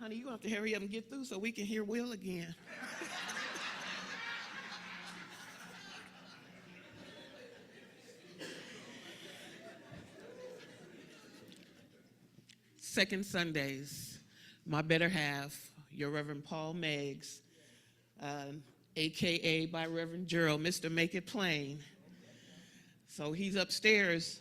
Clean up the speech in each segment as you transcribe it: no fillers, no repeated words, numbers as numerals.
Honey, you have to hurry up and get through so we can hear Will again. Second Sundays, my better half, your Reverend Paul Meggs, a.k.a. by Reverend Gerald, Mr. Make It Plain. So he's upstairs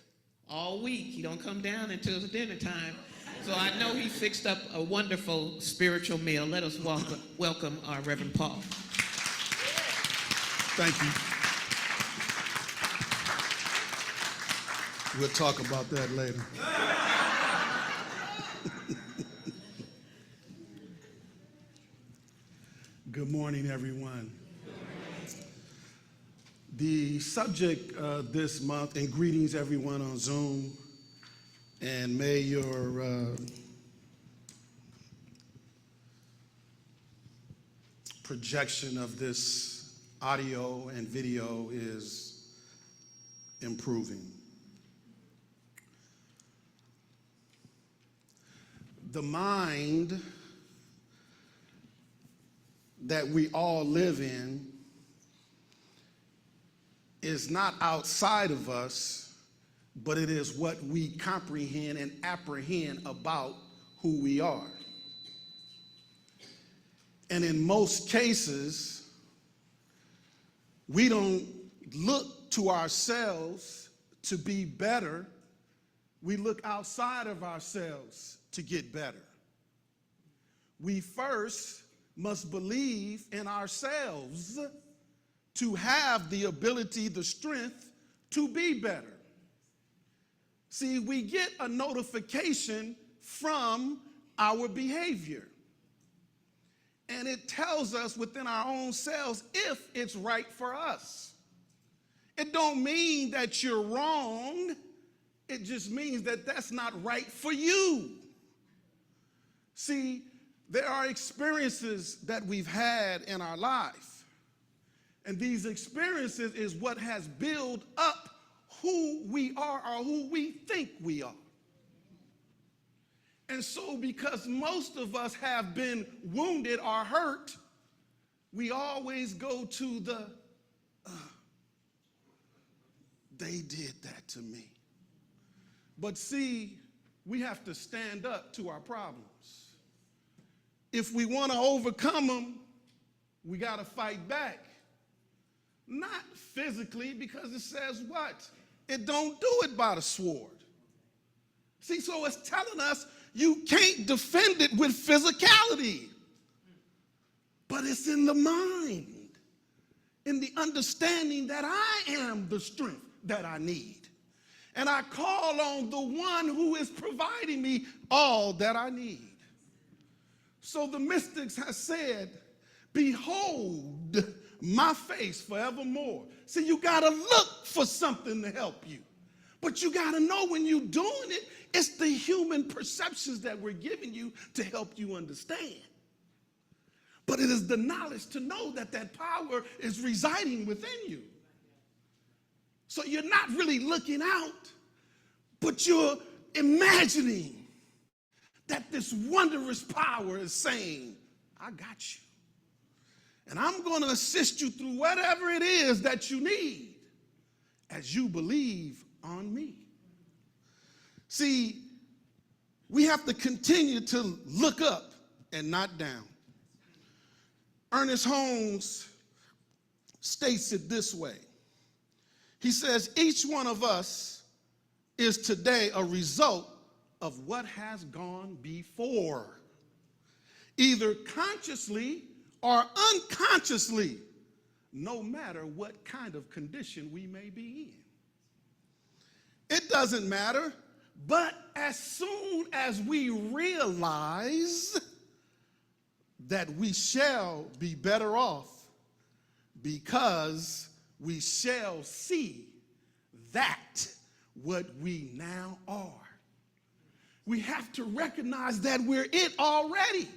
all week. He don't come down until it's dinner time. So I know he fixed up a wonderful spiritual meal. Let us welcome our Reverend Paul. Thank you. We'll talk about that later. Good morning, everyone. The subject this month, and greetings everyone on Zoom, and may your projection of this audio and video is improving. The mind that we all live in is not outside of us, but it is what we comprehend and apprehend about who we are. And in most cases, we don't look to ourselves to be better. We look outside of ourselves to get better. We first must believe in ourselves to have the ability, the strength to be better. See, we get a notification from our behavior, and it tells us within our own selves if it's right for us. It don't mean that you're wrong. It just means that that's not right for you. See, there are experiences that we've had in our life, and these experiences is what has built up who we are or who we think we are. And so because most of us have been wounded or hurt, we always go to the, they did that to me. But see, we have to stand up to our problems. If we want to overcome them, we got to fight back. Not physically, because it says what? It don't do it by the sword. See, so it's telling us you can't defend it with physicality. But it's in the mind, in the understanding that I am the strength that I need. And I call on the one who is providing me all that I need. So the mystics have said, behold my face forevermore. See, you got to look for something to help you. But you got to know when you're doing it, it's the human perceptions that we're giving you to help you understand. But it is the knowledge to know that that power is residing within you. So you're not really looking out, but you're imagining that this wondrous power is saying, I got you. And I'm going to assist you through whatever it is that you need as you believe on me. See, we have to continue to look up and not down. Ernest Holmes states it this way. He says, each one of us is today a result of what has gone before, either consciously or unconsciously, no matter what kind of condition we may be in. It doesn't matter, but as soon as we realize that we shall be better off because we shall see that what we now are. We have to recognize that we're it already.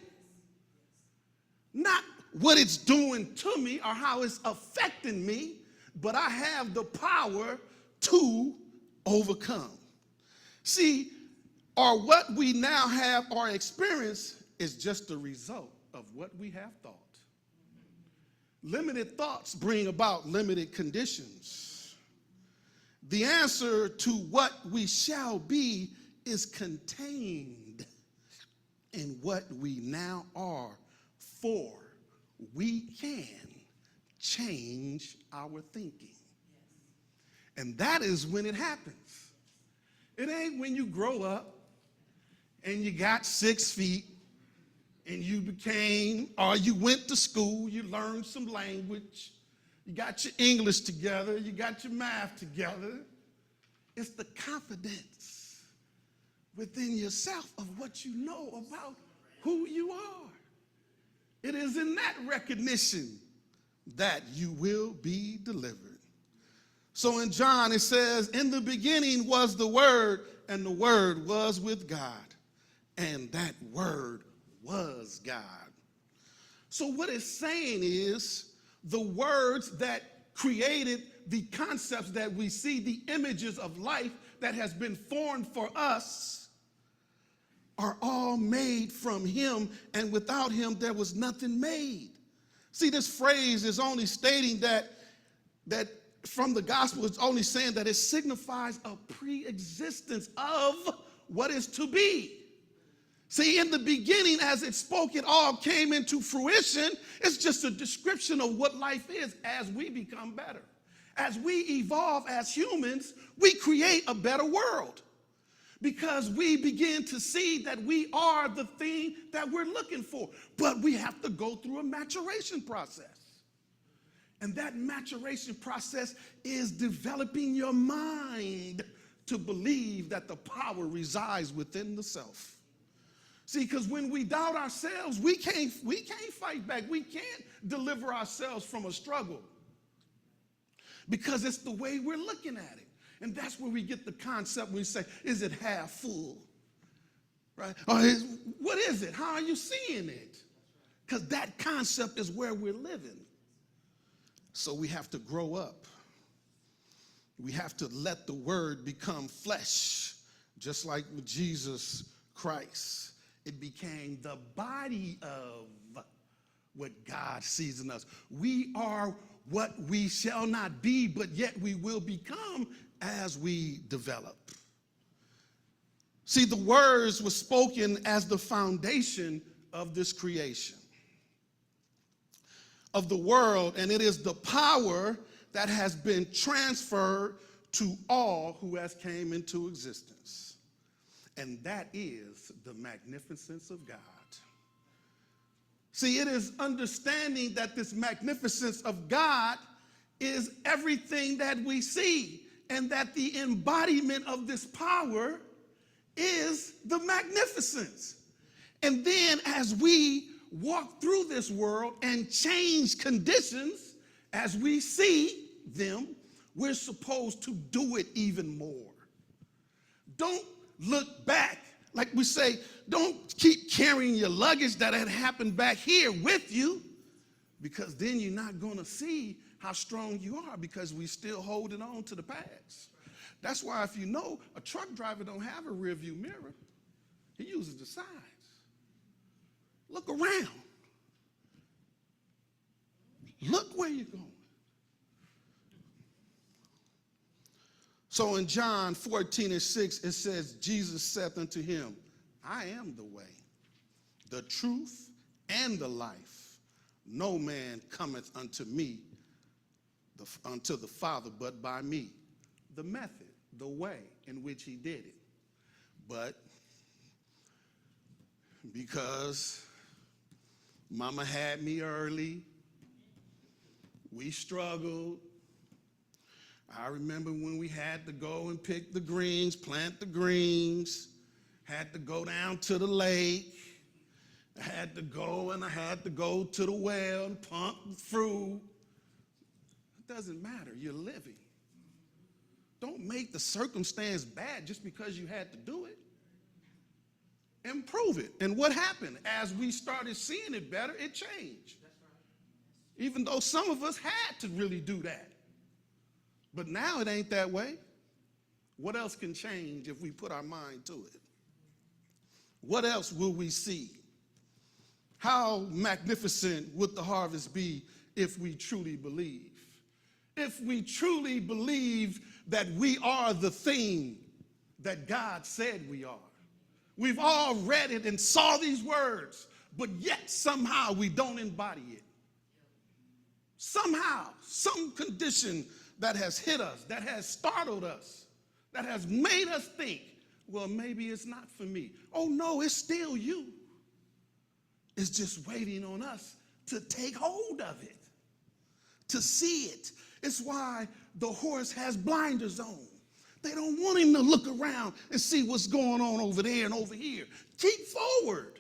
Not what it's doing to me or how it's affecting me, but I have the power to overcome. See, or what we now have or experience is just a result of what we have thought. Limited thoughts bring about limited conditions. The answer to what we shall be is contained in what we now are, for we can change our thinking. And that is when it happens. It ain't when you grow up and you got 6 feet and you became, or you went to school, you learned some language, you got your English together, you got your math together. It's the confidence within yourself of what you know about who you are. It is in that recognition that you will be delivered. So in John it says, in the beginning was the Word, and the Word was with God, and that Word was God. So what it's saying is the words that created the concepts that we see, the images of life that has been formed for us, are all made from him, and without him there was nothing made. See, this phrase is only stating that from the gospel, it's only saying that it signifies a pre-existence of what is to be. See, in the beginning, as it spoke, it all came into fruition. It's just a description of what life is as we become better. As we evolve as humans, we create a better world because we begin to see that we are the thing that we're looking for. But we have to go through a maturation process. And that maturation process is developing your mind to believe that the power resides within the self. See, because when we doubt ourselves, we can't fight back. We can't deliver ourselves from a struggle because it's the way we're looking at it. And that's where we get the concept when we say, is it half full? Right? Or what is it? How are you seeing it? Because that concept is where we're living. So we have to grow up. We have to let the word become flesh, just like with Jesus Christ. It became the body of what God sees in us. We are what we shall not be, but yet we will become as we develop. See, the words were spoken as the foundation of this creation, of the world, and it is the power that has been transferred to all who has came into existence. And that is the magnificence of God. See, it is understanding that this magnificence of God is everything that we see, and that the embodiment of this power is the magnificence. And then as we walk through this world and change conditions as we see them, we're supposed to do it even more. Don't look back. Like we say, don't keep carrying your luggage that had happened back here with you, because then you're not going to see how strong you are, because we're still holding on to the past. That's why, if you know, a truck driver don't have a rear view mirror. He uses the sides. Look around. Look where you're going. So in John 14:6, it says, Jesus saith unto him, I am the way, the truth, and the life. No man cometh unto me, unto the Father, but by me. The method, the way in which he did it. But because mama had me early, we struggled. I remember when we had to go and pick the greens, plant the greens, had to go down to the lake. I had to go to the well and pump through. It doesn't matter, you're living. Don't make the circumstance bad just because you had to do it. Improve it. And what happened? As we started seeing it better, it changed. Even though some of us had to really do that. But now it ain't that way. What else can change if we put our mind to it? What else will we see? How magnificent would the harvest be if we truly believe? If we truly believe that we are the thing that God said we are. We've all read it and saw these words, but yet somehow we don't embody it. Somehow, some condition that has hit us, that has startled us, that has made us think, well, maybe it's not for me. Oh no, it's still you. It's just waiting on us to take hold of it, to see it. It's why the horse has blinders on. They don't want him to look around and see what's going on over there and over here. Keep forward,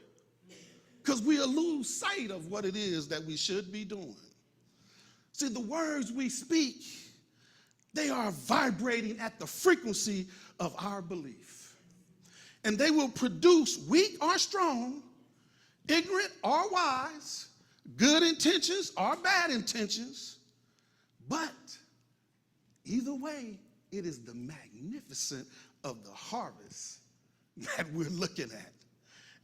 because we'll lose sight of what it is that we should be doing. See, the words we speak, they are vibrating at the frequency of our belief. And they will produce weak or strong, ignorant or wise, good intentions or bad intentions. But either way, it is the magnificence of the harvest that we're looking at.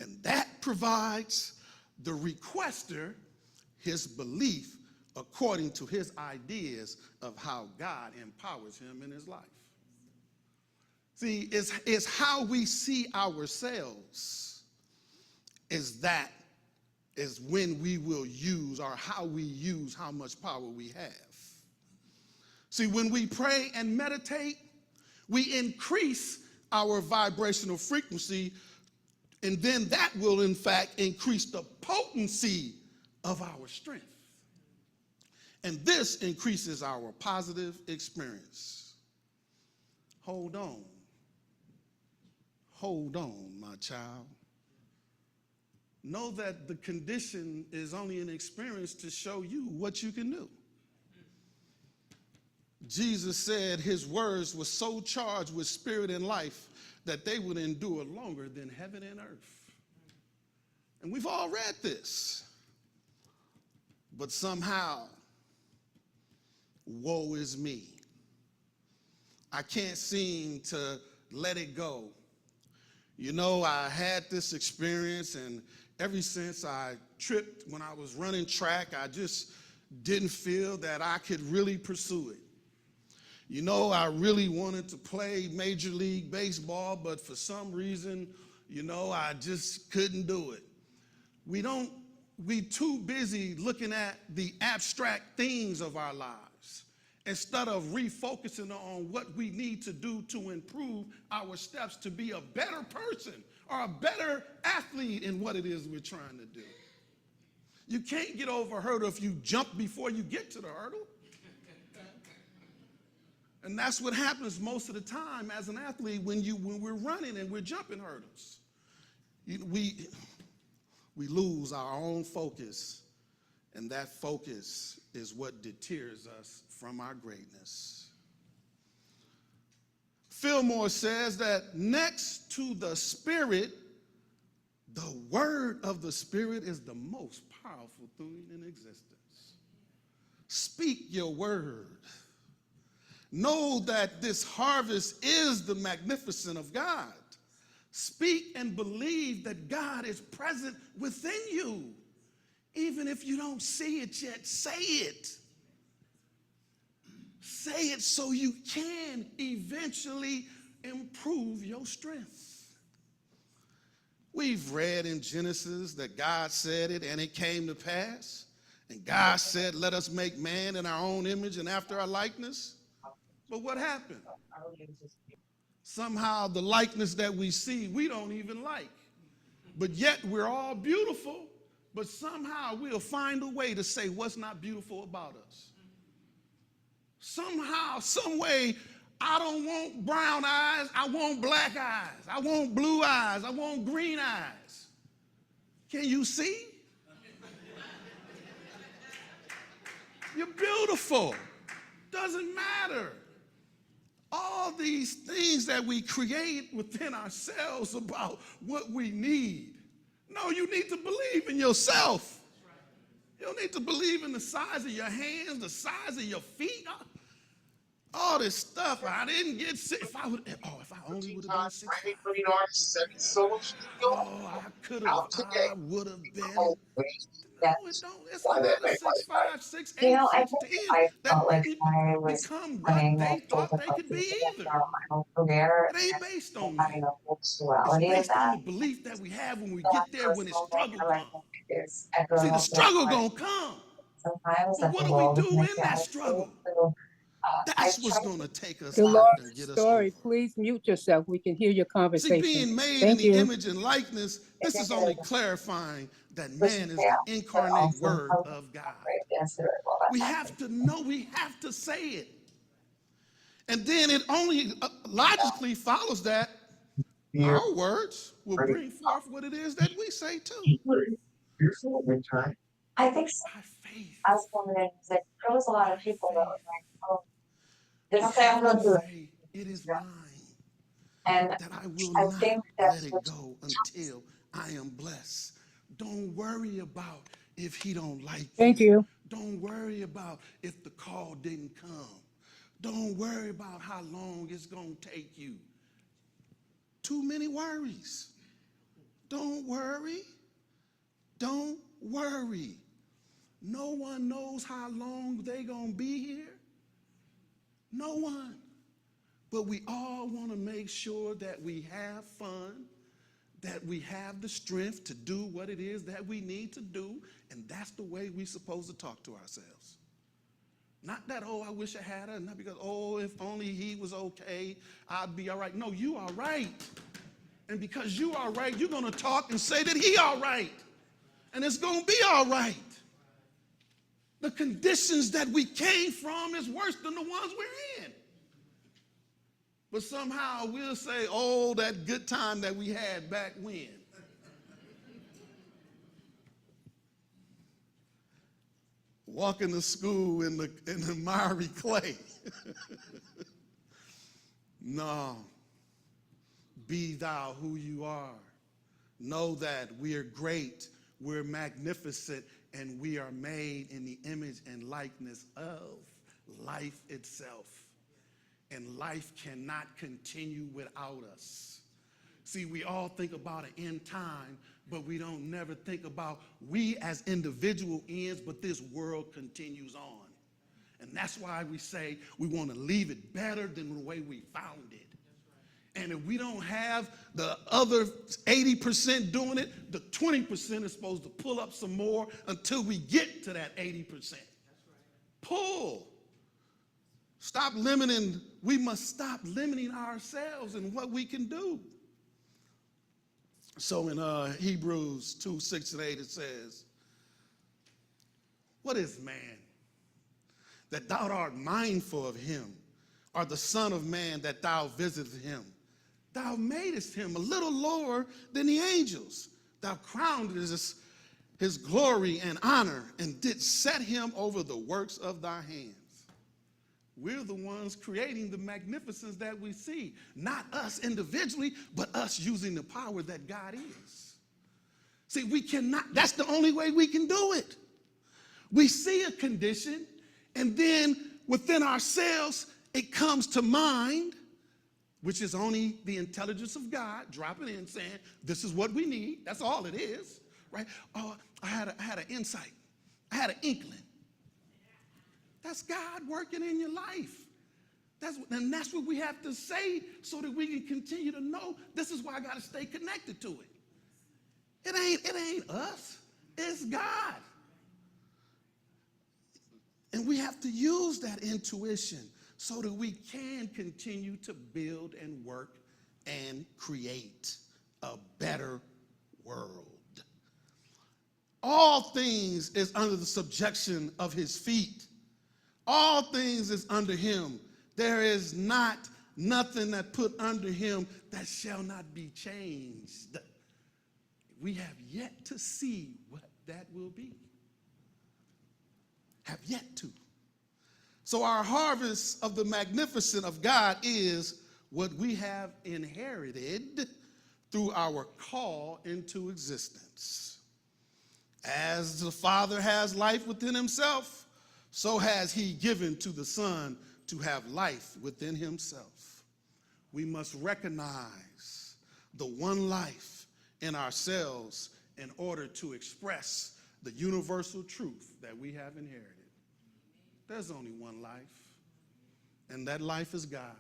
And that provides the requester his belief according to his ideas of how God empowers him in his life. See, it's how we see ourselves is when we will use, or how we use how much power we have. See, when we pray and meditate, we increase our vibrational frequency, and then that will, in fact, increase the potency of our strength. And this increases our positive experience. Hold on. Hold on, my child. Know that the condition is only an experience to show you what you can do. Jesus said his words were so charged with spirit and life that they would endure longer than heaven and earth. And we've all read this. But somehow, woe is me. I can't seem to let it go. You know, I had this experience, and ever since I tripped when I was running track, I just didn't feel that I could really pursue it. You know, I really wanted to play Major League Baseball, but for some reason, you know, I just couldn't do it. We too busy looking at the abstract things of our lives instead of refocusing on what we need to do to improve our steps to be a better person or a better athlete in what it is we're trying to do. You can't get over a hurdle if you jump before you get to the hurdle. And that's what happens most of the time as an athlete when we're running and we're jumping hurdles. We lose our own focus, and that focus is what deters us from our greatness. Fillmore says that next to the Spirit, the word of the Spirit is the most powerful thing in existence. Speak your word. Know that this harvest is the magnificence of God. Speak and believe that God is present within you. Even if you don't see it yet, say it. Say it so you can eventually improve your strength. We've read in Genesis that God said it and it came to pass. And God said, let us make man in our own image and after our likeness. But what happened? Somehow the likeness that we see, we don't even like. But yet we're all beautiful, but somehow we'll find a way to say what's not beautiful about us. Somehow, some way, I don't want brown eyes, I want black eyes. I want blue eyes, I want green eyes. Can you see? You're beautiful. Doesn't matter. All these things that we create within ourselves about what we need. No, you need to believe in yourself. You don't need to believe in the size of your hands, the size of your feet. all this stuff. I didn't get sick. If I only would have been 6'5". Oh, I could have. I would have been. No, it don't. It's a lot of 6'5", 6'8", I think 6'10" I that felt like didn't I was become what playing they multiple thought they could be differences either. throughout my whole career It ain't based and on that. having a whole It's duality of based on that. the belief that we have when we So that get there, when the personal thing, struggle and I comes. think is See, echoing the of your struggle heart gonna come. sometimes But that what the do we world is do in that misguided. struggle? So I That's what's try gonna to take us out not and Dolores get us over. Story, please mute yourself. We can hear your See, conversation. being made in Thank the you. image and likeness, I this think is it only is clarifying that push man and is the fail, but incarnate also word how to of God. operate against it while that's We happening. have to know, we have to say it. And then it only logically follows that our words will bring forth what it is that we say too. I think so. By faith, As women in music, there was a lot by of people that faith, were like, oh, we this have family to do say, it is it. mine, And that I will I not think let that's it what go until I am blessed. Don't worry about if he don't like you. Thank you. Don't worry about if the call didn't come. Don't worry about how long it's going to take you. Too many worries. Don't worry. Don't worry. No one knows how long they're going to be here. No one. But we all want to make sure that we have fun, that we have the strength to do what it is that we need to do, and that's the way we're supposed to talk to ourselves. Not that, oh, I wish I had her, not because, oh, if only he was okay, I'd be all right. No, you are right. And because you are right, you're going to talk and say that he all right. And it's going to be all right. The conditions that we came from is worse than the ones we're in. But somehow we'll say, oh, that good time that we had back when. Walking to school in the miry clay. No. Be thou who you are. Know that we are great, we're magnificent, and we are made in the image and likeness of life itself. And life cannot continue without us. See, we all think about an end time, but we don't never think about we as individual ends, but this world continues on. And that's why we say we want to leave it better than the way we found it. And if we don't have the other 80% doing it, the 20% is supposed to pull up some more until we get to that 80%. Pull. Stop limiting. We must stop limiting ourselves and what we can do. So in Hebrews 2, 6 and 8, it says, what is man that thou art mindful of him, or the son of man that thou visitest him? Thou madest him a little lower than the angels. Thou crownedest his glory and honor, and didst set him over the works of thy hands. We're the ones creating the magnificence that we see. Not us individually, but us using the power that God is. See, we cannot, that's the only way we can do it. We see a condition, and then within ourselves, it comes to mind, which is only the intelligence of God dropping in saying, this is what we need. That's all it is, right? Oh, I had an insight. I had an inkling. That's God working in your life. And that's what we have to say so that we can continue to know this is why I got to stay connected to it. It ain't us. It's God. And we have to use that intuition so that we can continue to build and work and create a better world. All things is under the subjection of his feet. All things is under him. There is nothing that put under him that shall not be changed. We have yet to see what that will be. Have yet to. So our harvest of the magnificence of God is what we have inherited through our call into existence. As the Father has life within himself, so has he given to the Son to have life within himself. We must recognize the one life in ourselves in order to express the universal truth that we have inherited. There's only one life, and that life is God,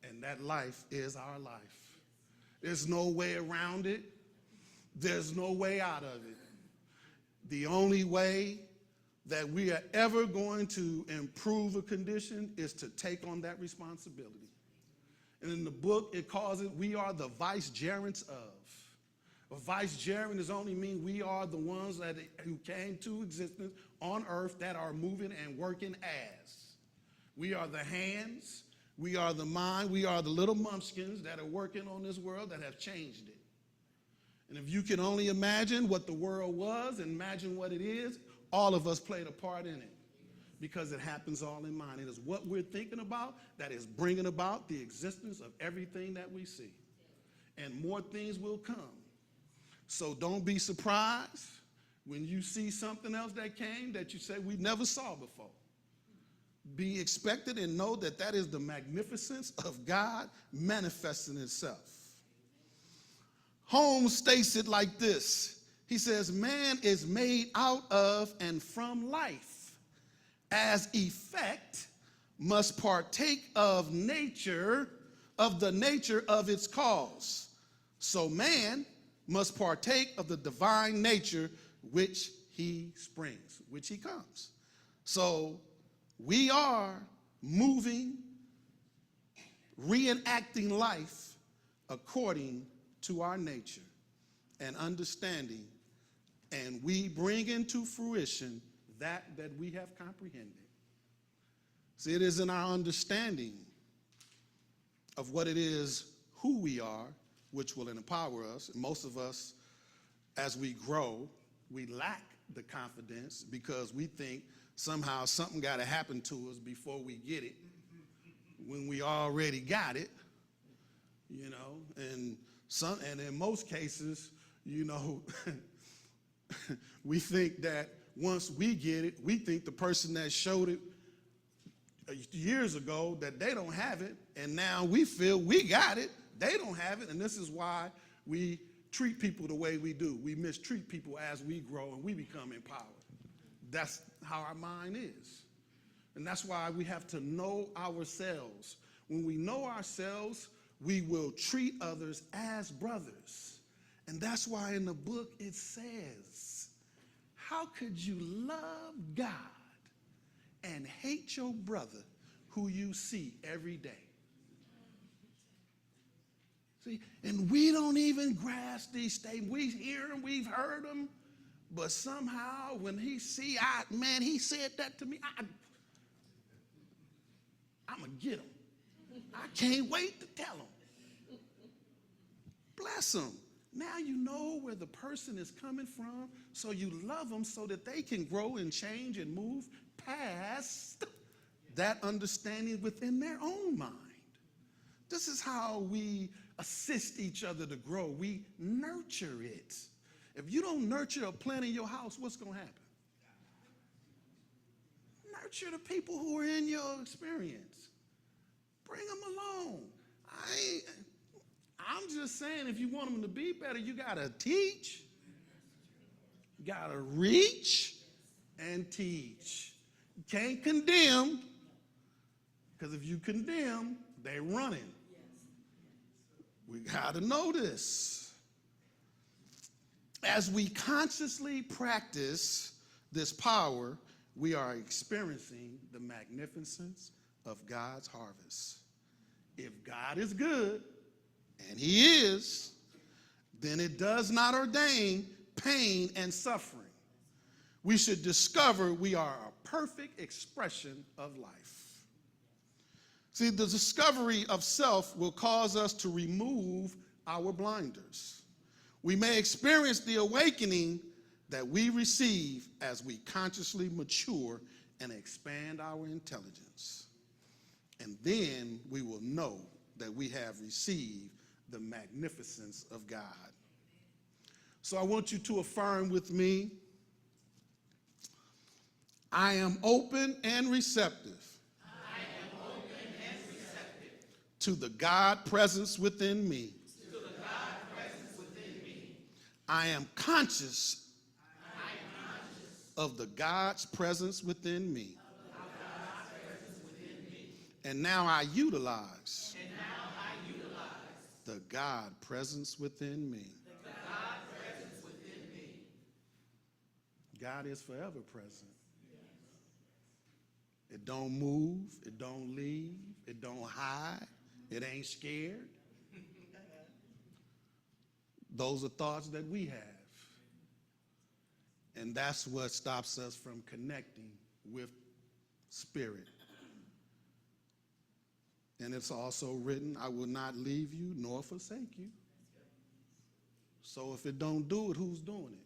and that life is our life. There's no way around it. There's no way out of it. The only way that we are ever going to improve a condition is to take on that responsibility. And in the book, it calls it, we are the vicegerents of. A vicegerent is only mean we are the ones who came to existence on earth that are moving and working as. We are the hands, we are the mind, we are the little munchkins that are working on this world that have changed it. And if you can only imagine what the world was and imagine what it is, all of us played a part in it because it happens all in mind. It is what we're thinking about that is bringing about the existence of everything that we see. And more things will come. So don't be surprised when you see something else that came that you say we never saw before. Be expected and know that that is the magnificence of God manifesting itself. Holmes states it like this. He says, man is made out of and from life. As effect, must partake of nature, of the nature of its cause. So man must partake of the divine nature which he springs, which he comes. So we are moving, reenacting life according to our nature and understanding, and we bring into fruition that we have comprehended. See, it is in our understanding of what it is, who we are, which will empower us. And most of us, as we grow, we lack the confidence because we think somehow something got to happen to us before we get it, when we already got it, you know. And in most cases, you know, we think that once we get it, we think the person that showed it years ago that they don't have it, and now we feel we got it, they don't have it, and this is why we treat people the way we do. We mistreat people as we grow and we become empowered. That's how our mind is. And that's why we have to know ourselves. When we know ourselves, we will treat others as brothers. And that's why in the book it says, how could you love God and hate your brother who you see every day? See, and we don't even grasp these statements. We hear them, we've heard them, but somehow when he he said that to me, I'm going to get him. I can't wait to tell him. Bless him. Now you know where the person is coming from, so you love them so that they can grow and change and move past that understanding within their own mind. This is how we assist each other to grow. We nurture it. If you don't nurture a plant in your house, what's going to happen? Nurture the people who are in your experience. Bring them along. I'm just saying, if you want them to be better, you got to teach. You got to reach and teach. You can't condemn, because if you condemn, they're running. We got to know this. As we consciously practice this power, we are experiencing the magnificence of God's harvest. If God is good, and he is, then it does not ordain pain and suffering. We should discover we are a perfect expression of life. See, the discovery of self will cause us to remove our blinders. We may experience the awakening that we receive as we consciously mature and expand our intelligence. And then we will know that we have received the magnificence of God. So I want you to affirm with me, I am open and receptive to the God presence within me. I am conscious of the God's presence within me. And now I utilize the God presence within me. God is forever present. It don't move, it don't leave, it don't hide, it ain't scared. Those are thoughts that we have. And that's what stops us from connecting with spirit. And it's also written, I will not leave you nor forsake you. So if it don't do it, who's doing it?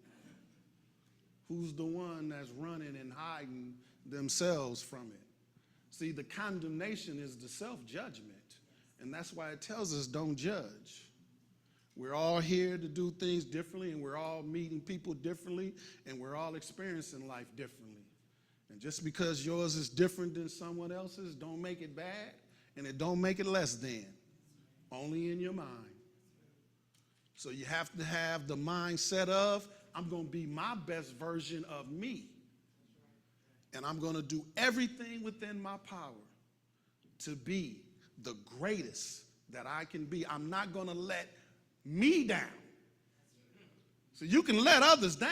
Who's the one that's running and hiding themselves from it? See, the condemnation is the self-judgment. And that's why it tells us don't judge. We're all here to do things differently, and we're all meeting people differently, and we're all experiencing life differently. And just because yours is different than someone else's, don't make it bad, and it don't make it less than. Only in your mind. So you have to have the mindset of, I'm going to be my best version of me. And I'm going to do everything within my power to be the greatest that I can be. I'm not going to let me down. So you can let others down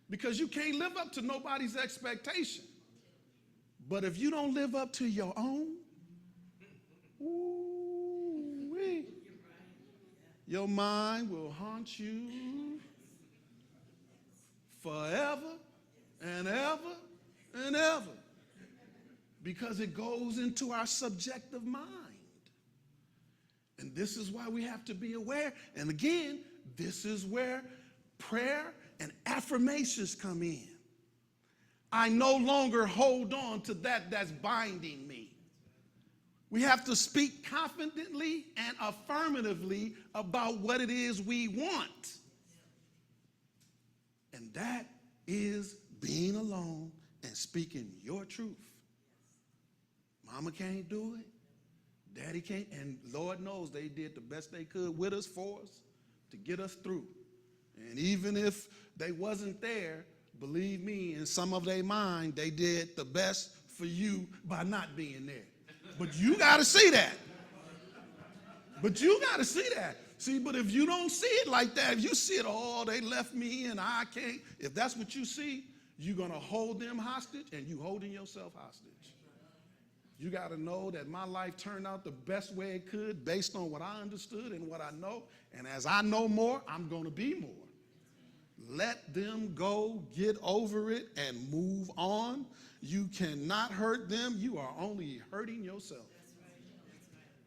because you can't live up to nobody's expectation. But if you don't live up to your own, ooh-wee, your mind will haunt you forever and ever and ever because it goes into our subjective mind. And this is why we have to be aware. And again, this is where prayer and affirmations come in. I no longer hold on to that that's binding me. We have to speak confidently and affirmatively about what it is we want. And that is being alone and speaking your truth. Mama can't do it. Daddy can't, and Lord knows they did the best they could with us, for us, to get us through. And even if they wasn't there, believe me, in some of their mind, they did the best for you by not being there. But you got to see that. But you got to see that. See, but if you don't see it like that, if you see it, oh, they left me and I can't, if that's what you see, you're going to hold them hostage and you holding yourself hostage. You got to know that my life turned out the best way it could based on what I understood and what I know. And as I know more, I'm going to be more. Let them go, get over it, and move on. You cannot hurt them. You are only hurting yourself.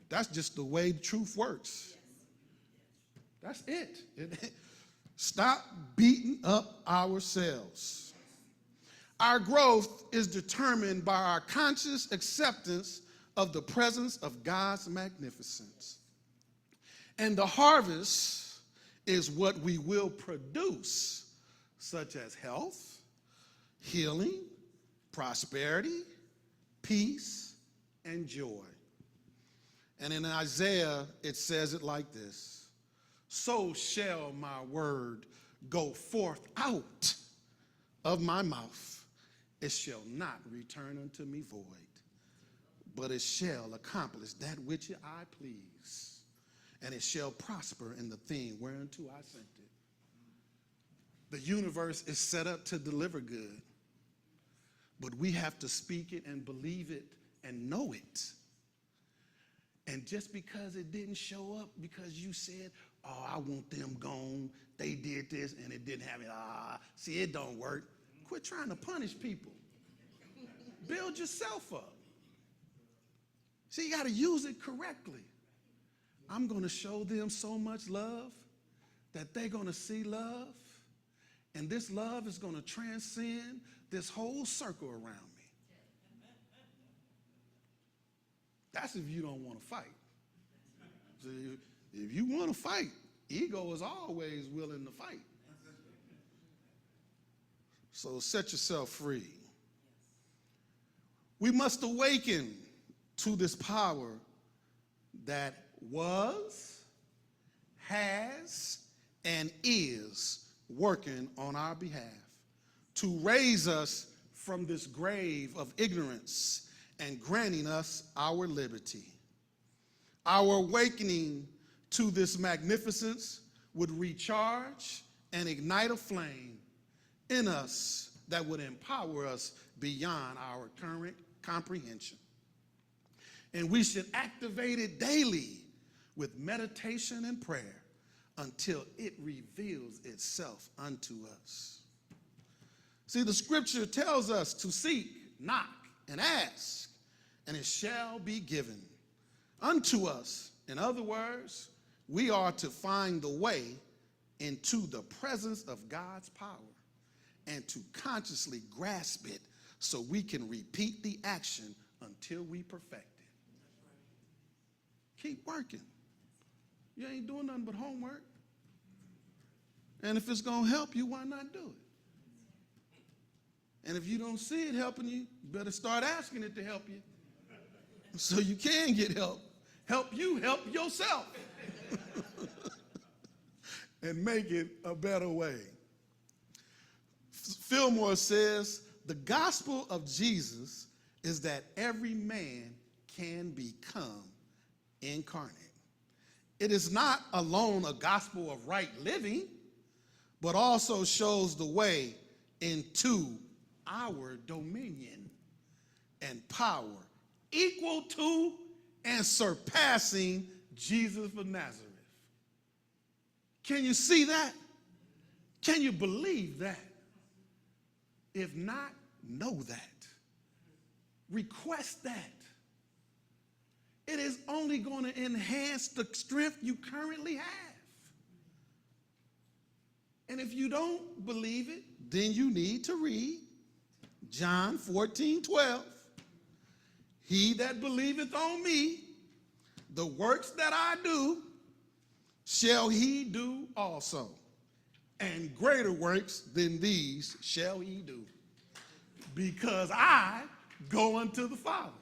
That's just the way truth works. That's it. Stop beating up ourselves. Our growth is determined by our conscious acceptance of the presence of God's magnificence. And the harvest is what we will produce, such as health, healing, prosperity, peace, and joy. And in Isaiah, it says it like this: so shall my word go forth out of my mouth. It shall not return unto me void, but it shall accomplish that which I please, and it shall prosper in the thing whereunto I sent it. The universe is set up to deliver good, but we have to speak it and believe it and know it. And just because it didn't show up because you said, oh, I want them gone, they did this and it didn't happen, see, it don't work. Quit trying to punish people. Build yourself up. See, you got to use it correctly. I'm going to show them so much love that they're going to see love, and this love is going to transcend this whole circle around me. That's if you don't want to fight. So if you want to fight, ego is always willing to fight. So set yourself free. We must awaken to this power that was, has, and is working on our behalf to raise us from this grave of ignorance and granting us our liberty. Our awakening to this magnificence would recharge and ignite a flame in us that would empower us beyond our current comprehension. And we should activate it daily with meditation and prayer until it reveals itself unto us. See, the scripture tells us to seek, knock, and ask, and it shall be given unto us. In other words, we are to find the way into the presence of God's power and to consciously grasp it so we can repeat the action until we perfect it. Keep working. You ain't doing nothing but homework. And if it's going to help you, why not do it? And if you don't see it helping you, you better start asking it to help you so you can get help. Help you help yourself and make it a better way. Fillmore says, the gospel of Jesus is that every man can become incarnate. It is not alone a gospel of right living, but also shows the way into our dominion and power equal to and surpassing Jesus of Nazareth. Can you see that? Can you believe that? If not, know that. Request that. It is only going to enhance the strength you currently have. And if you don't believe it, then you need to read John 14:12. He that believeth on me, the works that I do, shall he do also. And greater works than these shall he do. Because I go unto the Father.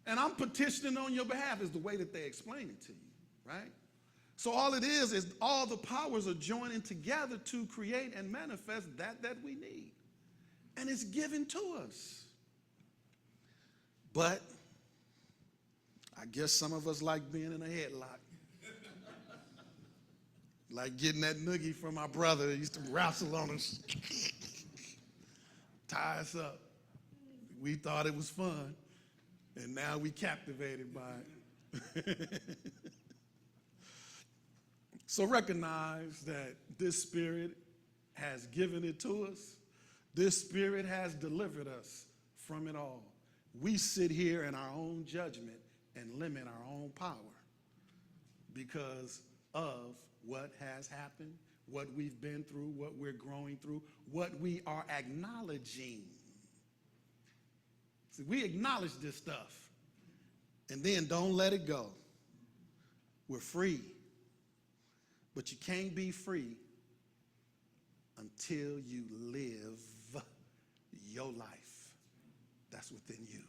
And I'm petitioning on your behalf is the way that they explain it to you, right? So all it is all the powers are joining together to create and manifest that we need. And it's given to us. But I guess some of us like being in a headlock. Like getting that noogie from my brother. He used to wrestle on us. Tie us up. We thought it was fun. And now we captivated by it. So recognize that this Spirit has given it to us. This Spirit has delivered us from it all. We sit here in our own judgment and limit our own power because of what has happened, what we've been through, what we're growing through, what we are acknowledging. See, we acknowledge this stuff and then don't let it go. We're free. But you can't be free until you live your life. That's within you.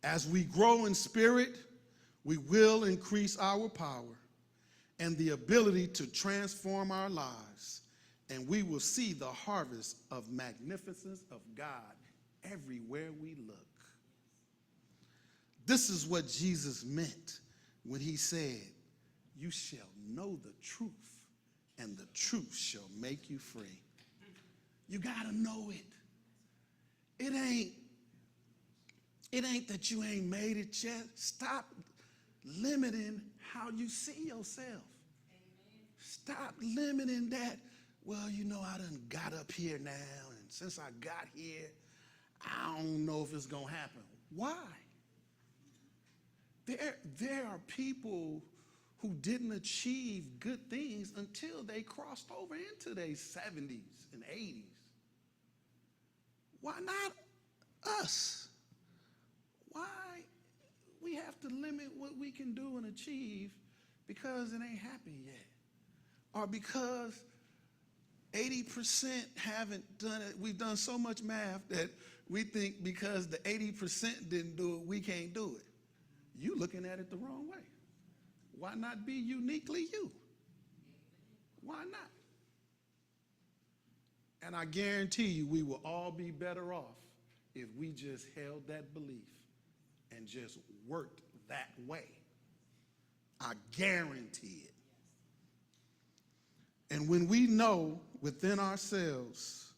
As we grow in spirit, we will increase our power and the ability to transform our lives, and we will see the harvest of magnificence of God everywhere we look. This is what Jesus meant when he said, you shall know the truth, and the truth shall make you free. You got to know it. It ain't that you ain't made it yet. Stop limiting how you see yourself. Amen. Stop limiting that. Well, you know, I done got up here now, and since I got here, I don't know if it's going to happen. Why? There are people who didn't achieve good things until they crossed over into their 70s and 80s. Why not us? Why we have to limit what we can do and achieve because it ain't happened yet? Or because 80% haven't done it. We've done so much math that We think because the 80% didn't do it, we can't do it. You looking at it the wrong way. Why not be uniquely you? Why not? And I guarantee you we will all be better off if we just held that belief and just worked that way. I guarantee it. And when we know within ourselves,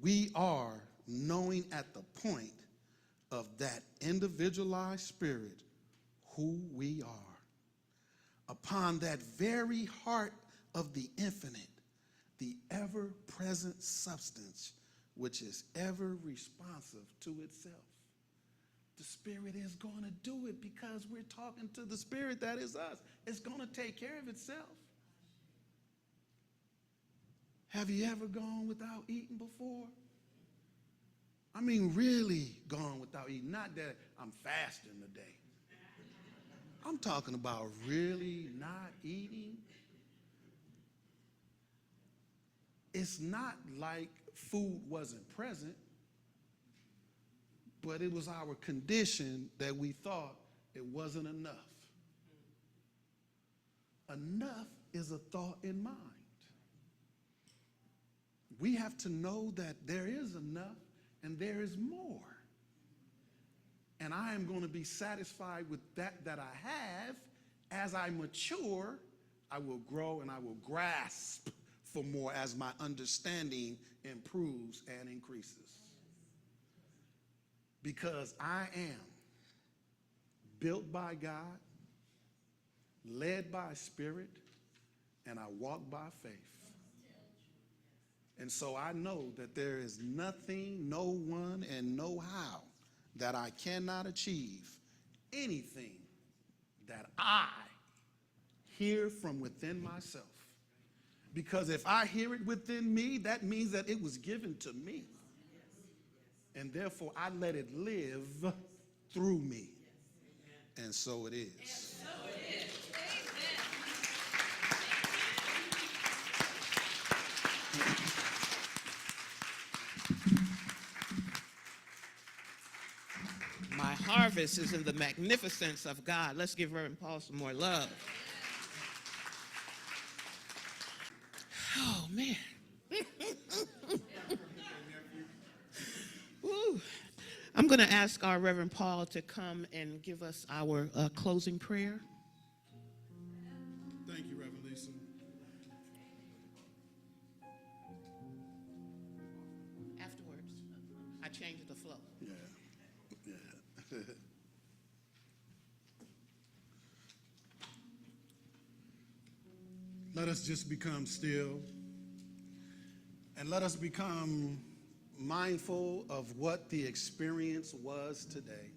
we are knowing at the point of that individualized spirit who we are. Upon that very heart of the infinite, the ever-present substance, which is ever responsive to itself. The Spirit is going to do it because we're talking to the Spirit that is us. It's going to take care of itself. Have you ever gone without eating before? I mean, really gone without eating. Not that I'm fasting today. I'm talking about really not eating. It's not like food wasn't present, but it was our condition that we thought it wasn't enough. Enough is a thought in mind. We have to know that there is enough and there is more. And I am going to be satisfied with that I have. As I mature, I will grow and I will grasp for more as my understanding improves and increases. Because I am built by God, led by Spirit, and I walk by faith. And so I know that there is nothing, no one, and no how that I cannot achieve anything that I hear from within myself. Because if I hear it within me, that means that it was given to me. And therefore, I let it live through me. And so it is. My harvest is in the magnificence of God. Let's give Reverend Paul some more love. Oh, man. Woo. I'm going to ask our Reverend Paul to come and give us our closing prayer. Thank you, Reverend Lisa. Afterwards, I changed the flow. Yeah. Let us just become still and let us become mindful of what the experience was today.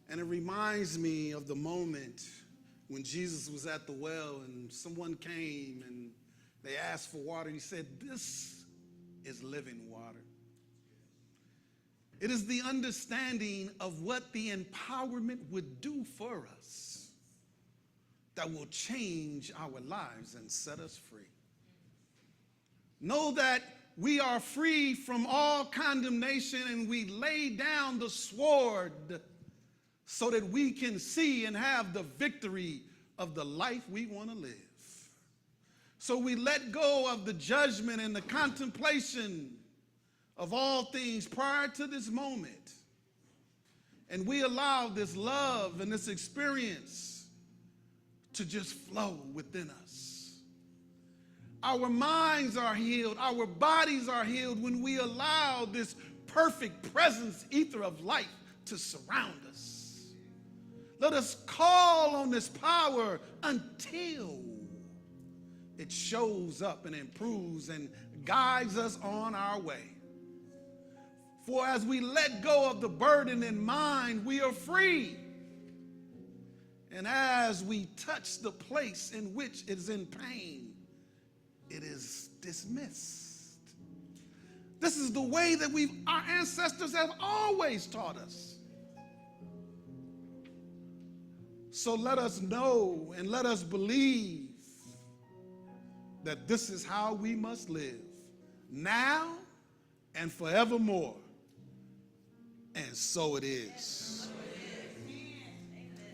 And it reminds me of the moment when Jesus was at the well and someone came and they asked for water. He said, "This is living water." It is the understanding of what the empowerment would do for us that will change our lives and set us free. Know that we are free from all condemnation and we lay down the sword so that we can see and have the victory of the life we want to live. So we let go of the judgment and the contemplation of all things prior to this moment. And we allow this love and this experience to just flow within us. Our minds are healed, our bodies are healed when we allow this perfect presence, ether of life to surround us. Let us call on this power until it shows up and improves and guides us on our way. For as we let go of the burden in mind, we are free. And as we touch the place in which it is in pain, it is dismissed. This is the way that our ancestors have always taught us. So let us know and let us believe that this is how we must live, now and forevermore. And so it is.